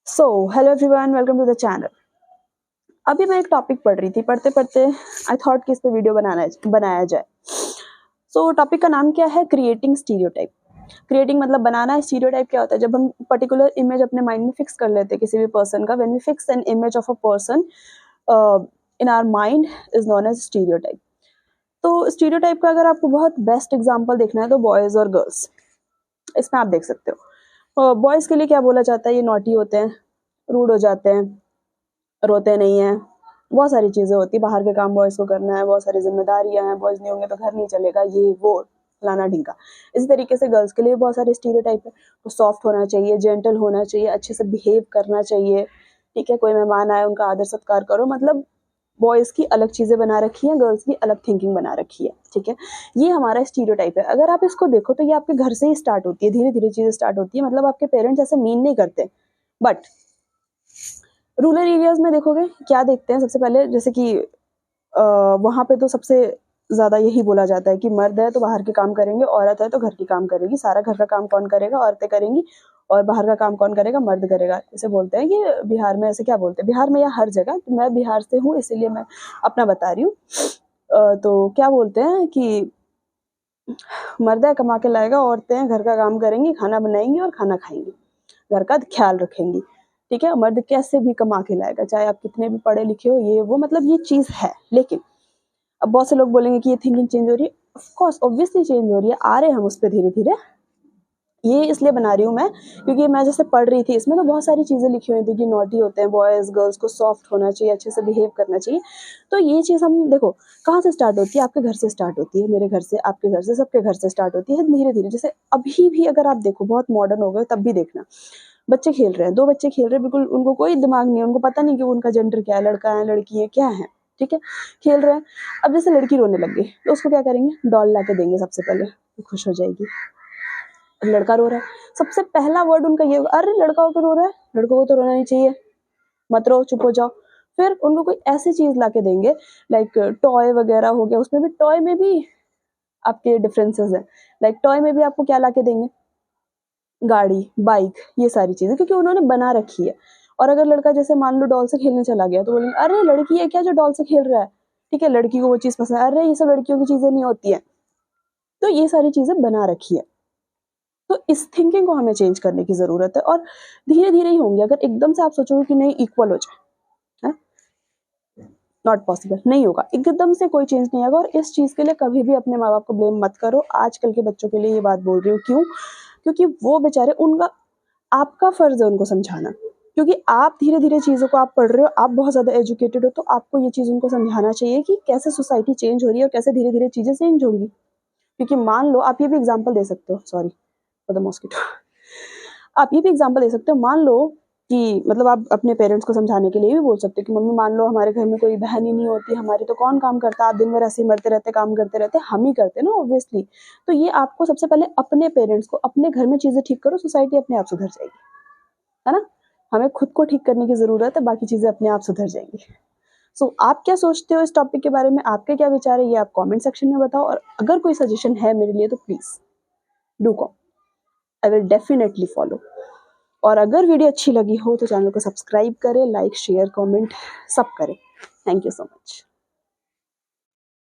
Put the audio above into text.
So hello everyone, welcome to the channel. अभी मैं एक टॉपिक पढ़ रही थी, पढ़ते पढ़ते आई थॉट कि इस पे वीडियो बनाया जाए। सो टॉपिक का नाम क्या है? Creating stereotype. क्रिएटिंग मतलब बनाना। स्टीरियोटाइप क्या होता है? जब हम पर्टिकुलर इमेज अपने माइंड में फिक्स कर लेते हैं किसी भी पर्सन का। When we fix an image of a person in our mind is known as stereotype. तो स्टीरियोटाइप का अगर आपको बहुत बेस्ट एग्जाम्पल देखना है तो बॉयज और गर्ल्स, इसमें आप देख सकते हो। बॉयज के लिए क्या बोला जाता है? ये नॉटी होते हैं, रूड हो जाते हैं, रोते नहीं हैं, बहुत सारी चीज़ें होती है। बाहर के काम बॉयज़ को करना है, बहुत सारी जिम्मेदारियां हैं, बॉयज़ नहीं होंगे तो घर नहीं चलेगा, ये वो फलाना ढिंका। इसी तरीके से गर्ल्स के लिए बहुत सारे स्टीरियोटाइप है। तो सॉफ्ट होना चाहिए, जेंटल होना चाहिए, अच्छे से बिहेव करना चाहिए, ठीक है। कोई मेहमान आए उनका आदर सत्कार करो। मतलब बॉयज़ की अलग चीज़ें बना रखी हैं, गर्ल्स की अलग थिंकिंग बना रखी है, ठीक है। ये हमारा स्टीरियोटाइप है। अगर आप इसको देखो तो ये आपके घर से ही स्टार्ट होती है, धीरे धीरे चीज़ें स्टार्ट होती है। मतलब आपके पेरेंट्स ऐसे मीन नहीं करते, बट रूरल एरियाज में देखोगे क्या देखते हैं सबसे पहले, जैसे कि वहाँ पे तो सबसे ज़्यादा यही बोला जाता है कि मर्द है तो बाहर के काम करेंगे, औरत है तो घर के काम करेगी। सारा घर का काम कौन करेगा? औरतें करेंगी। और बाहर का काम कौन करेगा? मर्द करेगा। इसे बोलते हैं कि बिहार में ऐसे क्या बोलते हैं, बिहार में या हर जगह, मैं बिहार से हूँ इसीलिए मैं अपना बता रही हूँ। तो क्या बोलते हैं कि मर्द है कमा के लाएगा, औरतें हैं घर का काम करेंगी, खाना बनाएंगी और खाना खाएंगी, घर का ख्याल रखेंगी, ठीक है। मर्द कैसे भी कमा के लाएगा, चाहे आप कितने भी पढ़े लिखे हो, ये वो, मतलब ये चीज़ है। लेकिन अब बहुत से लोग बोलेंगे कि ये थिंकिंग चेंज हो रही है। ऑफ कोर्स ऑब्वियसली चेंज हो रही है, आ रहे हैं हम उस पर धीरे धीरे। ये इसलिए बना रही हूँ मैं क्योंकि मैं जैसे पढ़ रही थी, इसमें तो बहुत सारी चीज़ें लिखी हुई थी कि नॉटी होते हैं बॉयज़, गर्ल्स को सॉफ्ट होना चाहिए, अच्छे से बिहेव करना चाहिए। तो ये चीज़ हम देखो कहाँ से स्टार्ट होती है? आपके घर से स्टार्ट होती है, मेरे घर से, आपके घर से, सबके घर से स्टार्ट होती है धीरे धीरे। जैसे अभी भी अगर आप देखो, बहुत मॉडर्न हो गए तब भी देखना, बच्चे खेल रहे हैं, दो बच्चे खेल रहे हैं, बिल्कुल उनको कोई दिमाग नहीं है, उनको पता नहीं कि उनका जेंडर क्या है, लड़का है लड़की है क्या है, ठीक है। खेल रहे हैं। अब जैसे लड़की रोने लग गई तो उसको क्या करेंगे? डॉल ला के देंगे सबसे पहले, तो खुश हो जाएगी। लड़का रो रहा है, सबसे पहला वर्ड उनका ये होगा, अरे लड़का होकर रो रहा है, लड़कों को तो रोना नहीं चाहिए, मत रो, चुप हो जाओ। फिर उनको कोई ऐसी चीज ला के देंगे, लाइक टॉय वगैरह हो गया। उसमें भी, टॉय में भी आपके डिफरेंसेस हैं। लाइक टॉय में भी आपको क्या ला के देंगे? गाड़ी, बाइक, ये सारी चीजें, क्योंकि उन्होंने बना रखी है। और अगर लड़का जैसे मान लो डॉल से खेलने चला गया तो बोलेंगे अरे लड़की है क्या जो डॉल से खेल रहा है, ठीक है। लड़की को वो चीज पसंद है, अरे ये सब लड़कियों की चीजें नहीं होती है। तो ये सारी चीजें बना रखी है। तो इस थिंकिंग को हमें चेंज करने की जरूरत है, और धीरे धीरे ही होंगे। अगर एकदम से आप सोचोगे कि नहीं इक्वल हो जाए, नॉट पॉसिबल, नहीं होगा। एकदम से कोई चेंज नहीं आएगा। और इस चीज के लिए कभी भी अपने माँ बाप को ब्लेम मत करो। आजकल के बच्चों के लिए ये बात बोल रही हूँ, क्यों? क्योंकि वो बेचारे, उनका, आपका फर्ज है उनको समझाना। क्योंकि आप धीरे धीरे चीजों को आप पढ़ रहे हो, आप बहुत ज्यादा एजुकेटेड हो, तो आपको ये चीज उनको समझाना चाहिए कि कैसे सोसाइटी चेंज हो रही है और कैसे धीरे धीरे चीजें चेंज होंगी। क्योंकि मान लो, आप ये भी एग्जाम्पल दे सकते हो, सॉरी फॉर द मॉस्किटो, आप ये भी एग्जाम्पल दे सकते हो। मान लो कि मतलब आप अपने पेरेंट्स को समझाने के लिए भी बोल सकते हो कि मम्मी मान लो हमारे घर में कोई बहन ही नहीं होती, हमारी तो कौन काम करता, आप दिन भर ऐसे ही मरते रहते, काम करते रहते, हम ही करते ना ऑब्वियसली। तो ये आपको सबसे पहले अपने पेरेंट्स को, अपने घर में चीजें ठीक करो, सोसाइटी अपने आप सुधर जाएगी, है ना। हमें खुद को ठीक करने की जरूरत है, बाकी चीजें अपने आप सुधर जाएंगी। सो आप क्या सोचते हो इस टॉपिक के बारे में? आपके क्या विचार है ये आप कमेंट सेक्शन में बताओ। और अगर कोई सजेशन है मेरे लिए तो please do com, I will definitely follow. और अगर वीडियो अच्छी लगी हो तो चैनल को सब्सक्राइब करें, लाइक शेयर कमेंट सब करें। Thank you so much.